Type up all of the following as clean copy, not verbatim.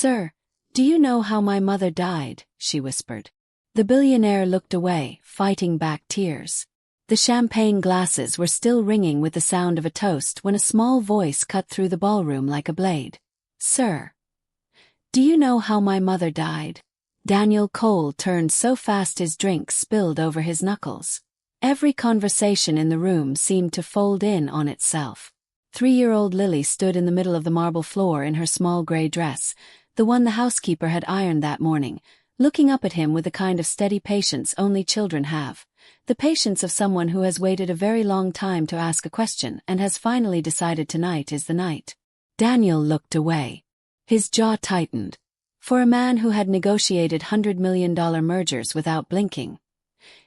"Sir, do you know how my mother died?" she whispered. The billionaire looked away, fighting back tears. The champagne glasses were still ringing with the sound of a toast when a small voice cut through the ballroom like a blade. "Sir, do you know how my mother died?" Daniel Cole turned so fast his drink spilled over his knuckles. Every conversation in the room seemed to fold in on itself. 3-year-old Lily stood in the middle of the marble floor in her small gray dress, the one the housekeeper had ironed that morning, looking up at him with the kind of steady patience only children have. The patience of someone who has waited a very long time to ask a question and has finally decided tonight is the night. Daniel looked away. His jaw tightened. For a man who had negotiated $100 million mergers without blinking,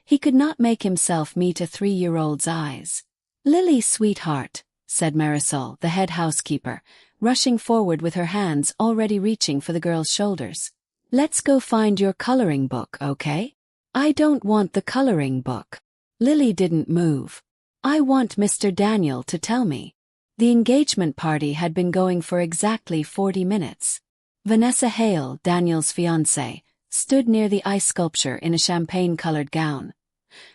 he could not make himself meet a 3-year-old's eyes. "Lily, sweetheart," said Marisol, the head housekeeper, rushing forward with her hands already reaching for the girl's shoulders. "Let's go find your coloring book, okay?" "I don't want the coloring book." Lily didn't move. "I want Mr. Daniel to tell me." The engagement party had been going for exactly 40 minutes. Vanessa Hale, Daniel's fiancée, stood near the ice sculpture in a champagne-colored gown.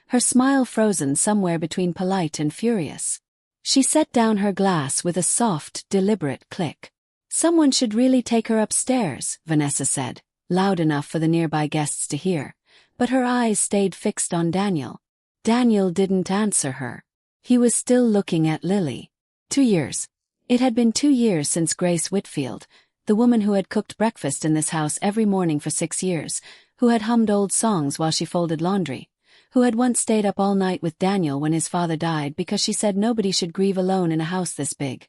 Her smile frozen somewhere between polite and furious. She set down her glass with a soft, deliberate click. "Someone should really take her upstairs," Vanessa said, loud enough for the nearby guests to hear. But her eyes stayed fixed on Daniel. Daniel didn't answer her. He was still looking at Lily. 2 years. It had been 2 years since Grace Whitfield, the woman who had cooked breakfast in this house every morning for 6 years, who had hummed old songs while she folded laundry, who had once stayed up all night with Daniel when his father died because she said nobody should grieve alone in a house this big.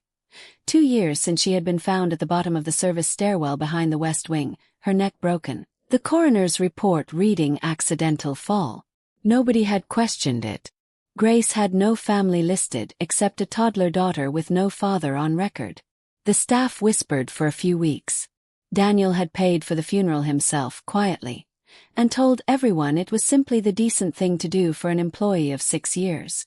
2 years since she had been found at the bottom of the service stairwell behind the West Wing, her neck broken. The coroner's report reading accidental fall. Nobody had questioned it. Grace had no family listed except a toddler daughter with no father on record. The staff whispered for a few weeks. Daniel had paid for the funeral himself quietly, and told everyone it was simply the decent thing to do for an employee of 6 years.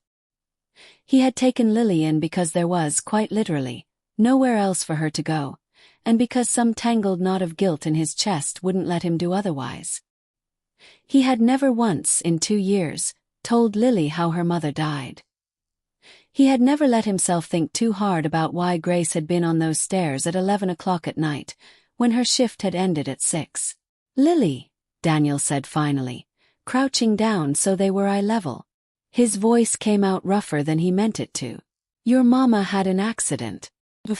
He had taken Lily in because there was, quite literally, nowhere else for her to go, and because some tangled knot of guilt in his chest wouldn't let him do otherwise. He had never once, in 2 years, told Lily how her mother died. He had never let himself think too hard about why Grace had been on those stairs at 11 o'clock at night, when her shift had ended at 6. "Lily," Daniel said finally, crouching down so they were eye level. His voice came out rougher than he meant it to. "Your mama had an accident.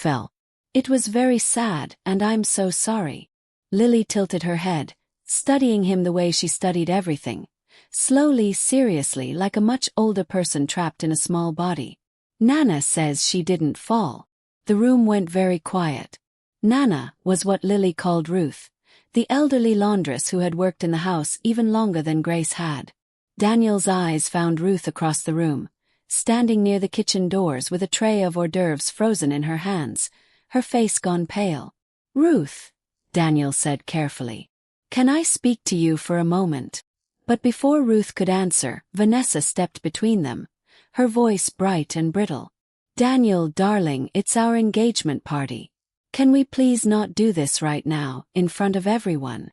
Fell. It was very sad, and I'm so sorry." Lily tilted her head, studying him the way she studied everything, slowly, seriously, like a much older person trapped in a small body. "Nana says she didn't fall." The room went very quiet. Nana was what Lily called Ruth, the elderly laundress who had worked in the house even longer than Grace had. Daniel's eyes found Ruth across the room, standing near the kitchen doors with a tray of hors d'oeuvres frozen in her hands, her face gone pale. "Ruth," Daniel said carefully, "can I speak to you for a moment?" But before Ruth could answer, Vanessa stepped between them, her voice bright and brittle. "Daniel, darling, it's our engagement party. Can we please not do this right now, in front of everyone?"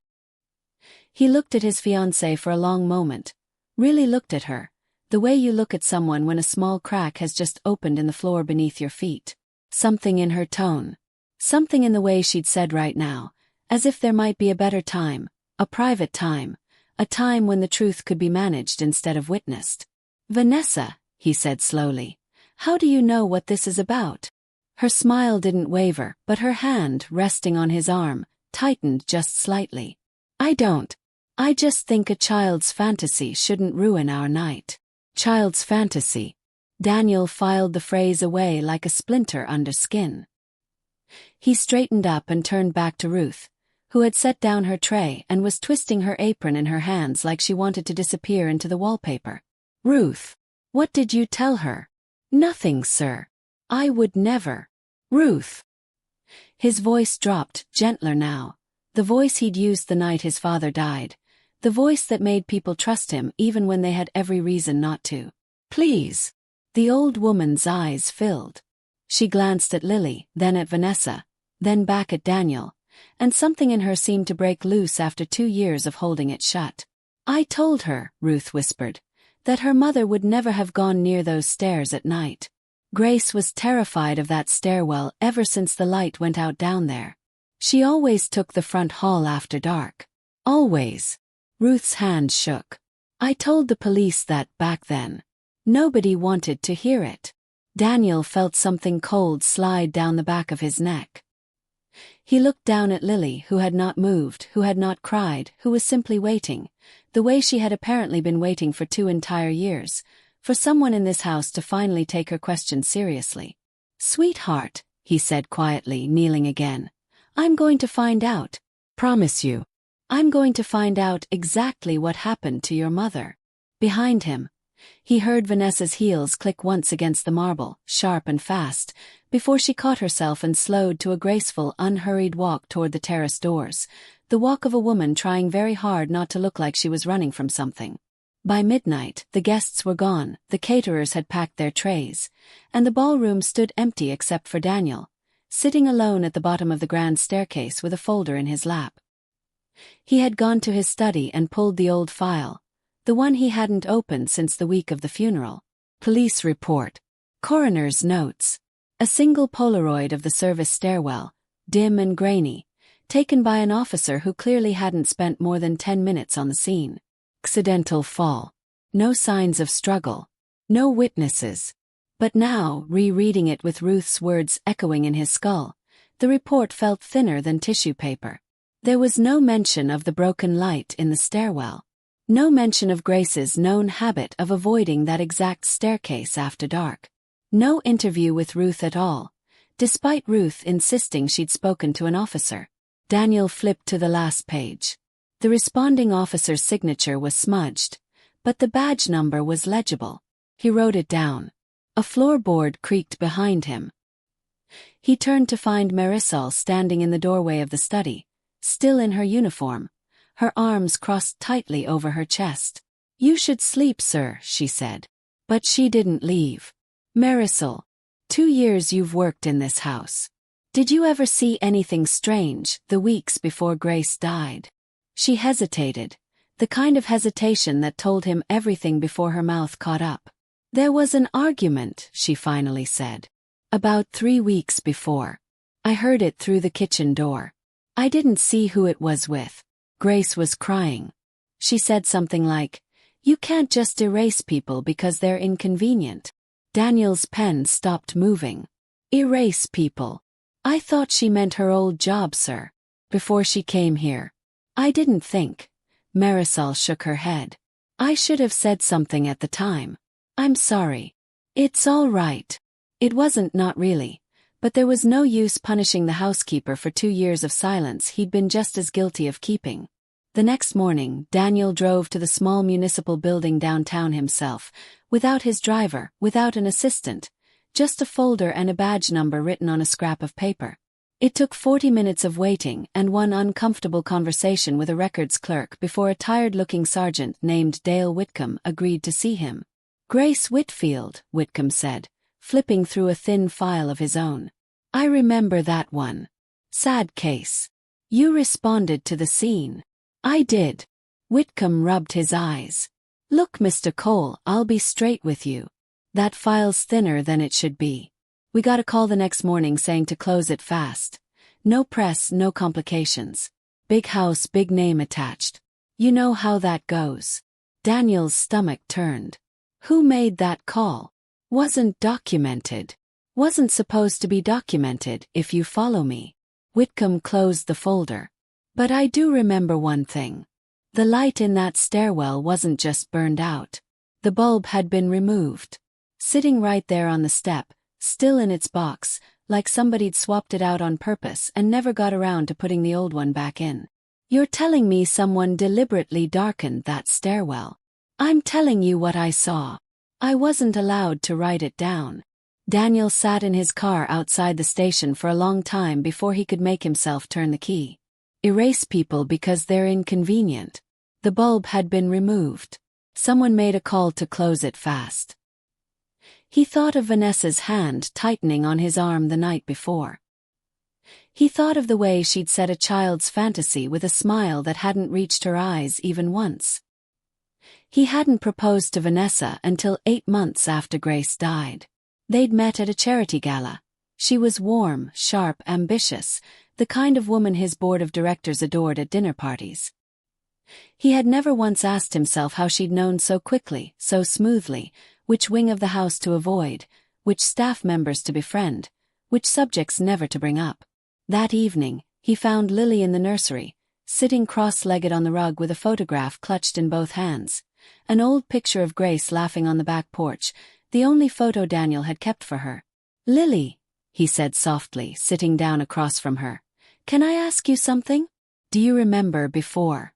He looked at his fiancée for a long moment, really looked at her, the way you look at someone when a small crack has just opened in the floor beneath your feet. Something in her tone, something in the way she'd said right now, as if there might be a better time, a private time, a time when the truth could be managed instead of witnessed. "Vanessa," he said slowly, "how do you know what this is about?" Her smile didn't waver, but her hand, resting on his arm, tightened just slightly. "I don't. I just think a child's fantasy shouldn't ruin our night." "Child's fantasy." Daniel filed the phrase away like a splinter under skin. He straightened up and turned back to Ruth, who had set down her tray and was twisting her apron in her hands like she wanted to disappear into the wallpaper. "Ruth, what did you tell her?" "Nothing, sir. I would never." "Ruth." His voice dropped, gentler now, the voice he'd used the night his father died, the voice that made people trust him even when they had every reason not to. "Please." The old woman's eyes filled. She glanced at Lily, then at Vanessa, then back at Daniel, and something in her seemed to break loose after 2 years of holding it shut. "I told her," Ruth whispered, "that her mother would never have gone near those stairs at night. Grace was terrified of that stairwell ever since the light went out down there. She always took the front hall after dark. Always." Ruth's hand shook. "I told the police that back then. Nobody wanted to hear it." Daniel felt something cold slide down the back of his neck. He looked down at Lily, who had not moved, who had not cried, who was simply waiting, the way she had apparently been waiting for 2 entire years, for someone in this house to finally take her question seriously. "Sweetheart," he said quietly, kneeling again, "I'm going to find out. Promise you. I'm going to find out exactly what happened to your mother." Behind him, he heard Vanessa's heels click once against the marble, sharp and fast, before she caught herself and slowed to a graceful, unhurried walk toward the terrace doors, the walk of a woman trying very hard not to look like she was running from something. By midnight, the guests were gone, the caterers had packed their trays, and the ballroom stood empty except for Daniel, sitting alone at the bottom of the grand staircase with a folder in his lap. He had gone to his study and pulled the old file, the one he hadn't opened since the week of the funeral. Police report. Coroner's notes. A single Polaroid of the service stairwell, dim and grainy, taken by an officer who clearly hadn't spent more than 10 minutes on the scene. Accidental fall. No signs of struggle. No witnesses. But now, rereading it with Ruth's words echoing in his skull, the report felt thinner than tissue paper. There was no mention of the broken light in the stairwell. No mention of Grace's known habit of avoiding that exact staircase after dark. No interview with Ruth at all, despite Ruth insisting she'd spoken to an officer. Daniel flipped to the last page. The responding officer's signature was smudged, but the badge number was legible. He wrote it down. A floorboard creaked behind him. He turned to find Marisol standing in the doorway of the study, still in her uniform, her arms crossed tightly over her chest. "You should sleep, sir," she said. But she didn't leave. "Marisol, 2 years you've worked in this house. Did you ever see anything strange the weeks before Grace died?" She hesitated, the kind of hesitation that told him everything before her mouth caught up. "There was an argument," she finally said. "About 3 weeks before. I heard it through the kitchen door. I didn't see who it was with. Grace was crying. She said something like, 'You can't just erase people because they're inconvenient.'" Daniel's pen stopped moving. "Erase people. I thought she meant her old job, sir. Before she came here. I didn't think." Marisol shook her head. "I should have said something at the time. I'm sorry." "It's all right." It wasn't, not really, but there was no use punishing the housekeeper for 2 years of silence he'd been just as guilty of keeping. The next morning, Daniel drove to the small municipal building downtown himself, without his driver, without an assistant, just a folder and a badge number written on a scrap of paper. It took 40 minutes of waiting and one uncomfortable conversation with a records clerk before a tired-looking sergeant named Dale Whitcomb agreed to see him. "Grace Whitfield," Whitcomb said, flipping through a thin file of his own. "I remember that one. Sad case. You responded to the scene." "I did." Whitcomb rubbed his eyes. "Look, Mr. Cole, I'll be straight with you. That file's thinner than it should be. We got a call the next morning saying to close it fast. No press, no complications. Big house, big name attached. You know how that goes." Daniel's stomach turned. "Who made that call? Wasn't documented. Wasn't supposed to be documented, if you follow me." Whitcomb closed the folder. "But I do remember one thing. The light in that stairwell wasn't just burned out. The bulb had been removed. Sitting right there on the step, still in its box, like somebody'd swapped it out on purpose and never got around to putting the old one back in. You're telling me someone deliberately darkened that stairwell?" "I'm telling you what I saw. I wasn't allowed to write it down." Daniel sat in his car outside the station for a long time before he could make himself turn the key. Erase people because they're inconvenient. The bulb had been removed. Someone made a call to close it fast. He thought of Vanessa's hand tightening on his arm the night before. He thought of the way she'd said a child's fantasy with a smile that hadn't reached her eyes even once. He hadn't proposed to Vanessa until 8 months after Grace died. They'd met at a charity gala. She was warm, sharp, ambitious, the kind of woman his board of directors adored at dinner parties. He had never once asked himself how she'd known so quickly, so smoothly, which wing of the house to avoid, which staff members to befriend, which subjects never to bring up. That evening, he found Lily in the nursery, sitting cross-legged on the rug with a photograph clutched in both hands. An old picture of Grace laughing on the back porch, the only photo Daniel had kept for her. "Lily," he said softly, sitting down across from her. "Can I ask you something? Do you remember before?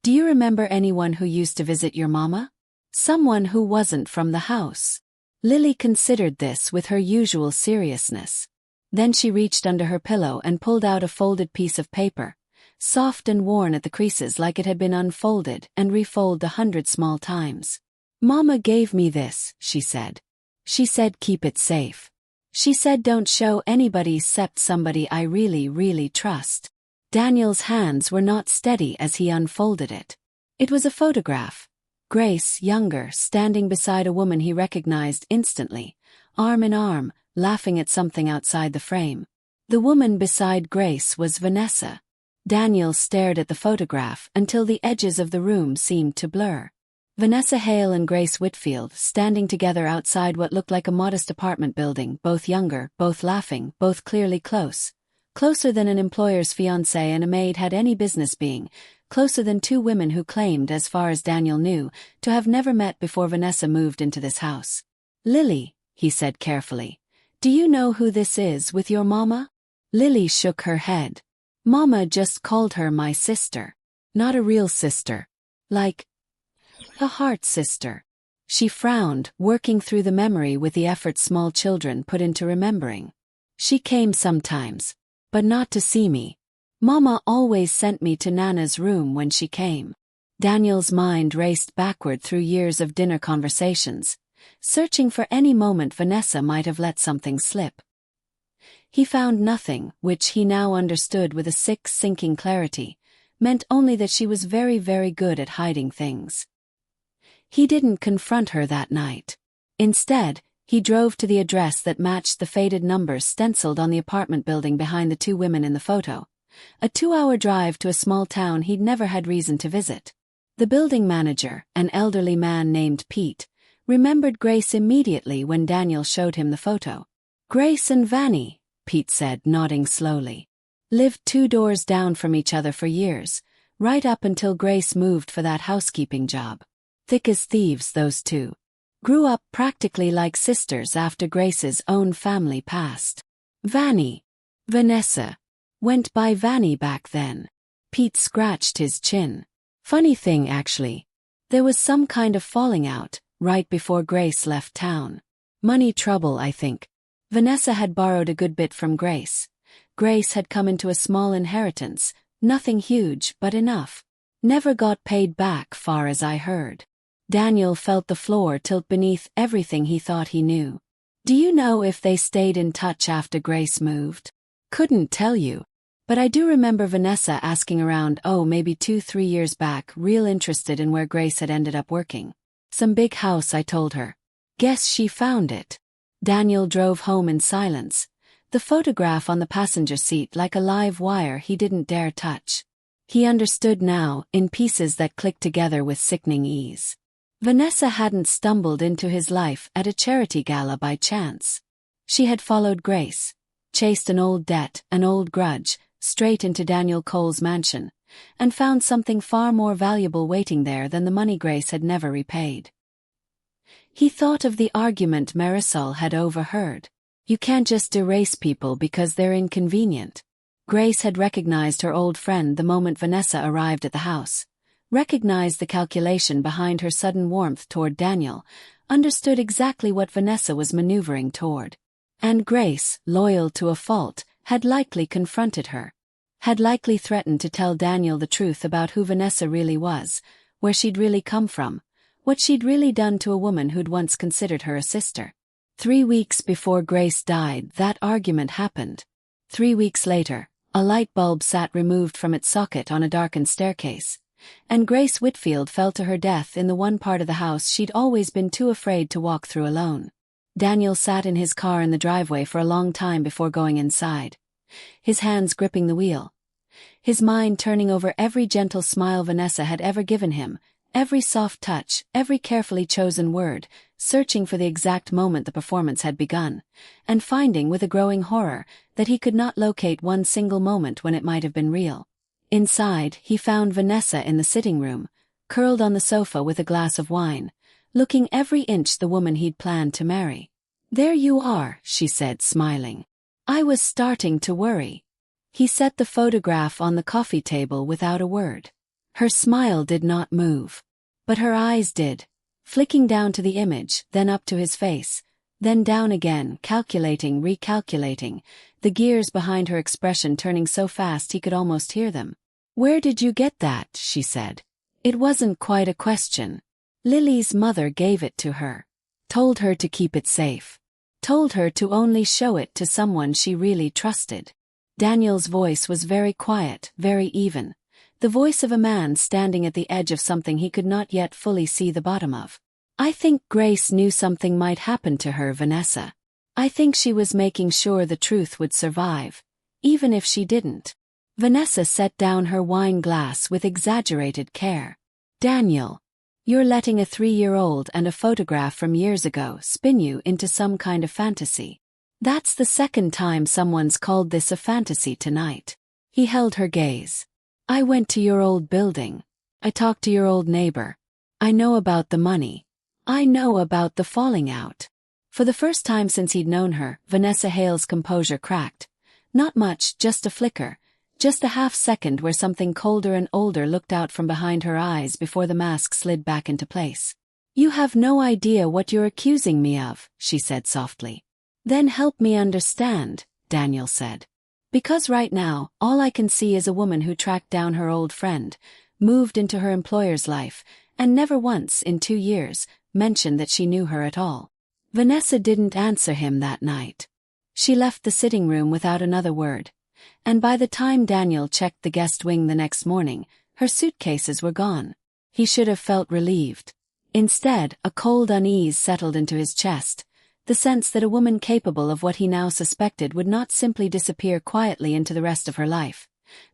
Do you remember anyone who used to visit your mama? Someone who wasn't from the house?" Lily considered this with her usual seriousness. Then she reached under her pillow and pulled out a folded piece of paper, soft and worn at the creases like it had been unfolded and refolded 100 small times. "Mama gave me this," she said. "She said keep it safe. She said don't show anybody except somebody I really, really trust." Daniel's hands were not steady as he unfolded it. It was a photograph. Grace, younger, standing beside a woman he recognized instantly, arm in arm, laughing at something outside the frame. The woman beside Grace was Vanessa. Daniel stared at the photograph until the edges of the room seemed to blur. Vanessa Hale and Grace Whitfield, standing together outside what looked like a modest apartment building, both younger, both laughing, both clearly close. Closer than an employer's fiancé and a maid had any business being, closer than two women who claimed, as far as Daniel knew, to have never met before Vanessa moved into this house. "Lily," he said carefully, "do you know who this is with your mama?" Lily shook her head. "Mama just called her my sister. Not a real sister. Like a heart sister." She frowned, working through the memory with the effort small children put into remembering. "She came sometimes, but not to see me. Mama always sent me to Nana's room when she came." Daniel's mind raced backward through years of dinner conversations, searching for any moment Vanessa might have let something slip. He found nothing, which he now understood with a sick, sinking clarity, meant only that she was very, very good at hiding things. He didn't confront her that night. Instead, he drove to the address that matched the faded numbers stenciled on the apartment building behind the two women in the photo. A 2-hour drive to a small town he'd never had reason to visit. The building manager, an elderly man named Pete, remembered Grace immediately when Daniel showed him the photo. "Grace and Vanny," Pete said, nodding slowly. "Lived 2 doors down from each other for years, right up until Grace moved for that housekeeping job. Thick as thieves, those two. Grew up practically like sisters after Grace's own family passed. Vanny, Vanessa, went by Vanny back then." Pete scratched his chin. "Funny thing, actually. There was some kind of falling out right before Grace left town. Money trouble, I think. Vanessa had borrowed a good bit from Grace. Grace had come into a small inheritance, nothing huge but enough. Never got paid back, far as I heard." Daniel felt the floor tilt beneath everything he thought he knew. "Do you know if they stayed in touch after Grace moved?" "Couldn't tell you. But I do remember Vanessa asking around, maybe 2-3 years back, real interested in where Grace had ended up working. Some big house, I told her. Guess she found it." Daniel drove home in silence, the photograph on the passenger seat like a live wire he didn't dare touch. He understood now, in pieces that clicked together with sickening ease. Vanessa hadn't stumbled into his life at a charity gala by chance. She had followed Grace, chased an old debt, an old grudge, straight into Daniel Cole's mansion, and found something far more valuable waiting there than the money Grace had never repaid. He thought of the argument Marisol had overheard. You can't just erase people because they're inconvenient. Grace had recognized her old friend the moment Vanessa arrived at the house, recognized the calculation behind her sudden warmth toward Daniel, understood exactly what Vanessa was maneuvering toward. And Grace, loyal to a fault, had likely confronted her. Had likely threatened to tell Daniel the truth about who Vanessa really was, where she'd really come from, what she'd really done to a woman who'd once considered her a sister. 3 weeks before Grace died, that argument happened. 3 weeks later, a light bulb sat removed from its socket on a darkened staircase, and Grace Whitfield fell to her death in the one part of the house she'd always been too afraid to walk through alone. Daniel sat in his car in the driveway for a long time before going inside, his hands gripping the wheel, his mind turning over every gentle smile Vanessa had ever given him, every soft touch, every carefully chosen word, searching for the exact moment the performance had begun, and finding with a growing horror that he could not locate one single moment when it might have been real. Inside, he found Vanessa in the sitting room, curled on the sofa with a glass of wine, looking every inch the woman he'd planned to marry. "There you are," she said, smiling. "I was starting to worry." He set the photograph on the coffee table without a word. Her smile did not move. But her eyes did, flicking down to the image, then up to his face, then down again, calculating, recalculating, the gears behind her expression turning so fast he could almost hear them. "Where did you get that?" she said. It wasn't quite a question. Lily's mother gave it to her. Told her to keep it safe. Told her to only show it to someone she really trusted. Daniel's voice was very quiet, very even. The voice of a man standing at the edge of something he could not yet fully see the bottom of. "I think Grace knew something might happen to her, Vanessa. I think she was making sure the truth would survive, even if she didn't." Vanessa set down her wine glass with exaggerated care. "Daniel, you're letting a 3-year-old and a photograph from years ago spin you into some kind of fantasy. That's the second time someone's called this a fantasy tonight." He held her gaze. "I went to your old building. I talked to your old neighbor. I know about the money. I know about the falling out." For the first time since he'd known her, Vanessa Hale's composure cracked. Not much, just a flicker. Just a half-second where something colder and older looked out from behind her eyes before the mask slid back into place. "You have no idea what you're accusing me of," she said softly. "Then help me understand," Daniel said. "Because right now, all I can see is a woman who tracked down her old friend, moved into her employer's life, and never once, in 2 years, mentioned that she knew her at all." Vanessa didn't answer him that night. She left the sitting room without another word, and by the time Daniel checked the guest wing the next morning, her suitcases were gone. He should have felt relieved. Instead, a cold unease settled into his chest, the sense that a woman capable of what he now suspected would not simply disappear quietly into the rest of her life.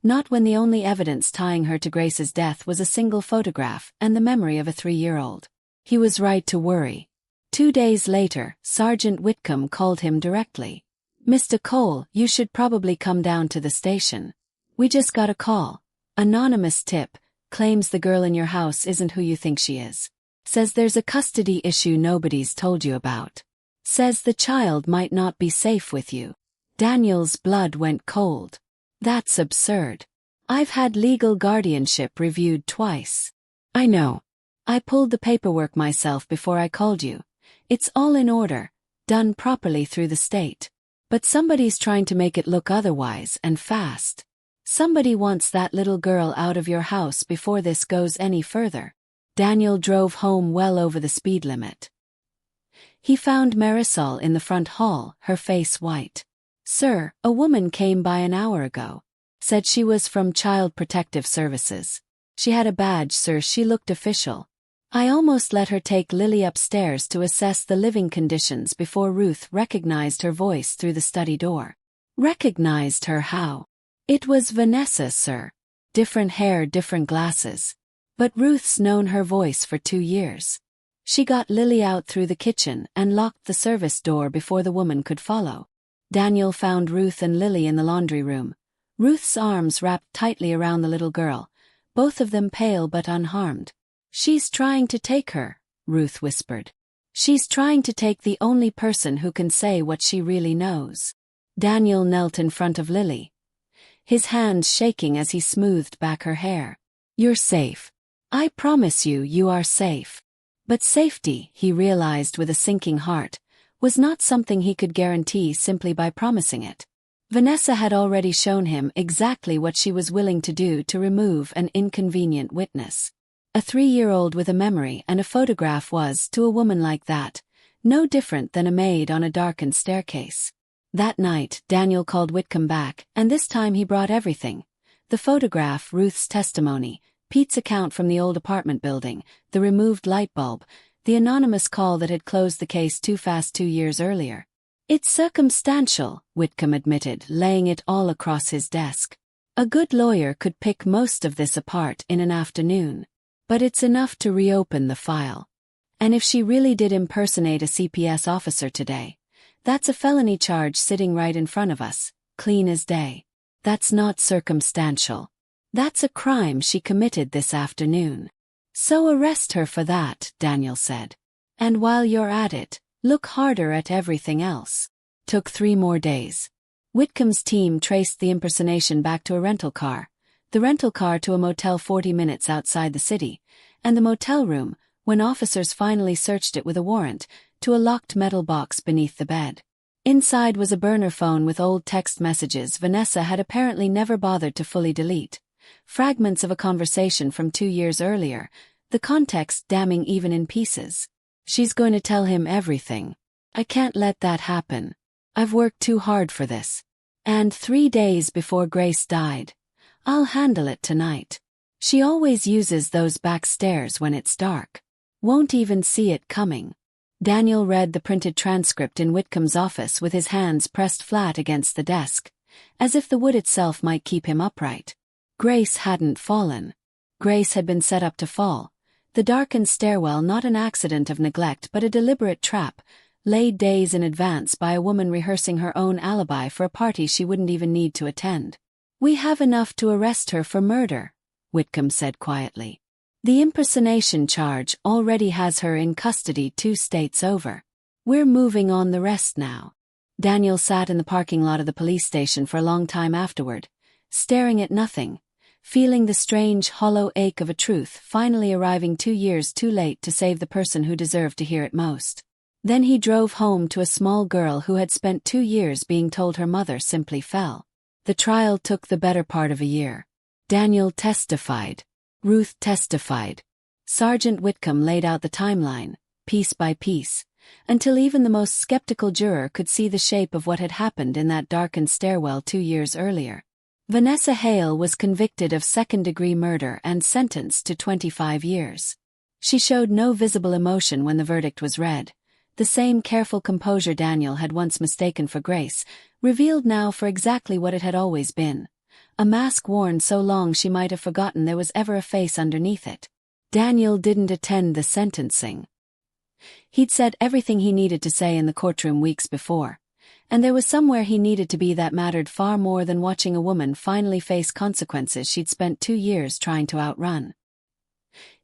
Not when the only evidence tying her to Grace's death was a single photograph and the memory of a 3-year-old. He was right to worry. 2 days later, Sergeant Whitcomb called him directly. "Mr. Cole, you should probably come down to the station. We just got a call. Anonymous tip, claims the girl in your house isn't who you think she is. Says there's a custody issue nobody's told you about. Says the child might not be safe with you." Daniel's blood went cold. "That's absurd. I've had legal guardianship reviewed twice." "I know. I pulled the paperwork myself before I called you. It's all in order, done properly through the state. But somebody's trying to make it look otherwise, and fast. Somebody wants that little girl out of your house before this goes any further." Daniel drove home well over the speed limit. He found Marisol in the front hall, her face white. "Sir, a woman came by an hour ago. Said she was from Child Protective Services. She had a badge, sir, she looked official. I almost let her take Lily upstairs to assess the living conditions before Ruth recognized her voice through the study door." "Recognized her how?" "It was Vanessa, sir. Different hair, different glasses. But Ruth's known her voice for 2 years. She got Lily out through the kitchen and locked the service door before the woman could follow." Daniel found Ruth and Lily in the laundry room, Ruth's arms wrapped tightly around the little girl, both of them pale but unharmed. "She's trying to take her," Ruth whispered. "She's trying to take the only person who can say what she really knows." Daniel knelt in front of Lily, his hands shaking as he smoothed back her hair. "You're safe. I promise you, you are safe." But safety, he realized with a sinking heart, was not something he could guarantee simply by promising it. Vanessa had already shown him exactly what she was willing to do to remove an inconvenient witness. A 3-year-old with a memory and a photograph was, to a woman like that, no different than a maid on a darkened staircase. That night, Daniel called Whitcomb back, and this time he brought everything. The photograph, Ruth's testimony, Pete's account from the old apartment building, the removed light bulb, the anonymous call that had closed the case too fast 2 years earlier. It's circumstantial, Whitcomb admitted, laying it all across his desk. A good lawyer could pick most of this apart in an afternoon. But it's enough to reopen the file. And if she really did impersonate a CPS officer today, that's a felony charge sitting right in front of us, clean as day. That's not circumstantial. That's a crime she committed this afternoon. So arrest her for that, Daniel said. And while you're at it, look harder at everything else. Took 3 more days. Whitcomb's team traced the impersonation back to a rental car, the rental car to a motel 40 minutes outside the city, and the motel room, when officers finally searched it with a warrant, to a locked metal box beneath the bed. Inside was a burner phone with old text messages Vanessa had apparently never bothered to fully delete. Fragments of a conversation from 2 years earlier, the context damning even in pieces. She's going to tell him everything. I can't let that happen. I've worked too hard for this. And 3 days before Grace died. I'll handle it tonight. She always uses those back stairs when it's dark. Won't even see it coming. Daniel read the printed transcript in Whitcomb's office with his hands pressed flat against the desk, as if the wood itself might keep him upright. Grace hadn't fallen. Grace had been set up to fall. The darkened stairwell not an accident of neglect but a deliberate trap, laid days in advance by a woman rehearsing her own alibi for a party she wouldn't even need to attend. We have enough to arrest her for murder, Whitcomb said quietly. The impersonation charge already has her in custody 2 states over. We're moving on the rest now. Daniel sat in the parking lot of the police station for a long time afterward, staring at nothing, feeling the strange hollow ache of a truth finally arriving 2 years too late to save the person who deserved to hear it most. Then he drove home to a small girl who had spent 2 years being told her mother simply fell. The trial took the better part of a year. Daniel testified. Ruth testified. Sergeant Whitcomb laid out the timeline, piece by piece, until even the most skeptical juror could see the shape of what had happened in that darkened stairwell 2 years earlier. Vanessa Hale was convicted of second-degree murder and sentenced to 25 years. She showed no visible emotion when the verdict was read. The same careful composure Daniel had once mistaken for grace, revealed now for exactly what it had always been. A mask worn so long she might have forgotten there was ever a face underneath it. Daniel didn't attend the sentencing. He'd said everything he needed to say in the courtroom weeks before, and there was somewhere he needed to be that mattered far more than watching a woman finally face consequences she'd spent 2 years trying to outrun.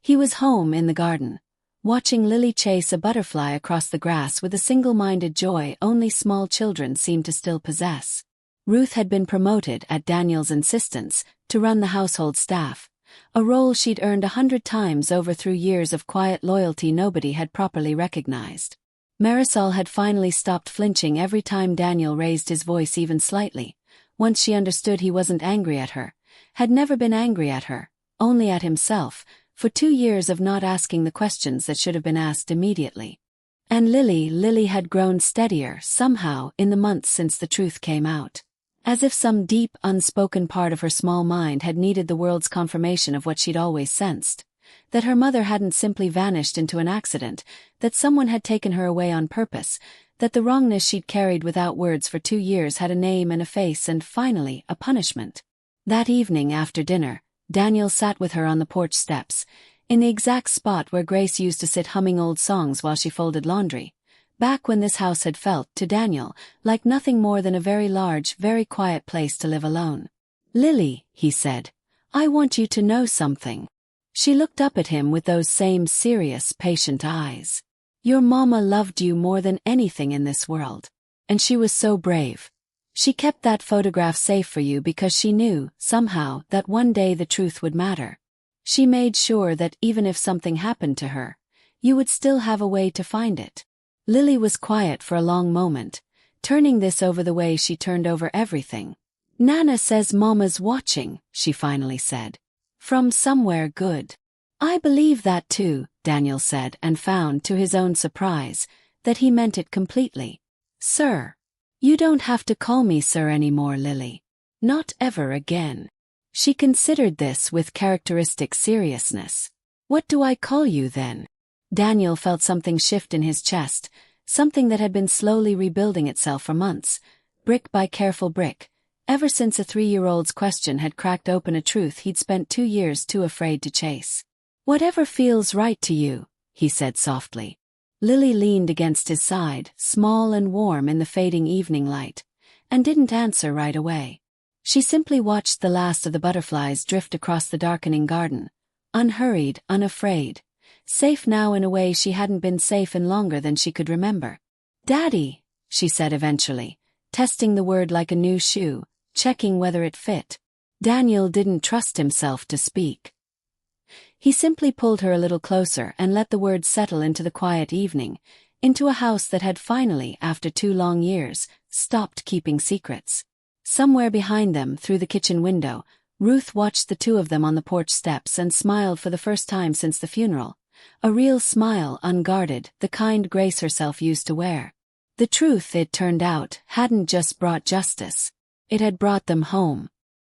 He was home in the garden, watching Lily chase a butterfly across the grass with a single-minded joy only small children seemed to still possess. Ruth had been promoted, at Daniel's insistence, to run the household staff, a role she'd earned 100 times over through years of quiet loyalty nobody had properly recognized. Marisol had finally stopped flinching every time Daniel raised his voice even slightly. Once she understood he wasn't angry at her, had never been angry at her, only at himself, for 2 years of not asking the questions that should have been asked immediately. And Lily had grown steadier, somehow, in the months since the truth came out. As if some deep, unspoken part of her small mind had needed the world's confirmation of what she'd always sensed. That her mother hadn't simply vanished into an accident, that someone had taken her away on purpose, that the wrongness she'd carried without words for 2 years had a name and a face and, finally, a punishment. That evening after dinner, Daniel sat with her on the porch steps, in the exact spot where Grace used to sit humming old songs while she folded laundry. Back when this house had felt, to Daniel, like nothing more than a very large, very quiet place to live alone. "Lily," he said, "I want you to know something." She looked up at him with those same serious, patient eyes. "Your mama loved you more than anything in this world. And she was so brave. She kept that photograph safe for you because she knew, somehow, that one day the truth would matter. She made sure that even if something happened to her, you would still have a way to find it." Lily was quiet for a long moment, turning this over the way she turned over everything. "Nana says Mama's watching," she finally said. "From somewhere good." "I believe that too," Daniel said, and found, to his own surprise, that he meant it completely. "Sir." You don't have to call me sir anymore, Lily. Not ever again. She considered this with characteristic seriousness. What do I call you then? Daniel felt something shift in his chest, something that had been slowly rebuilding itself for months, brick by careful brick, ever since a 3-year-old's question had cracked open a truth he'd spent 2 years too afraid to chase. Whatever feels right to you, he said softly. Lily leaned against his side, small and warm in the fading evening light, and didn't answer right away. She simply watched the last of the butterflies drift across the darkening garden, unhurried, unafraid, safe now in a way she hadn't been safe in longer than she could remember. Daddy, she said eventually, testing the word like a new shoe, checking whether it fit. Daniel didn't trust himself to speak. He simply pulled her a little closer and let the words settle into the quiet evening, into a house that had finally, after 2 long years, stopped keeping secrets. Somewhere behind them, through the kitchen window, Ruth watched the 2 of them on the porch steps and smiled for the first time since the funeral. A real smile, unguarded, the kind Grace herself used to wear. The truth, it turned out, hadn't just brought justice. It had brought them home.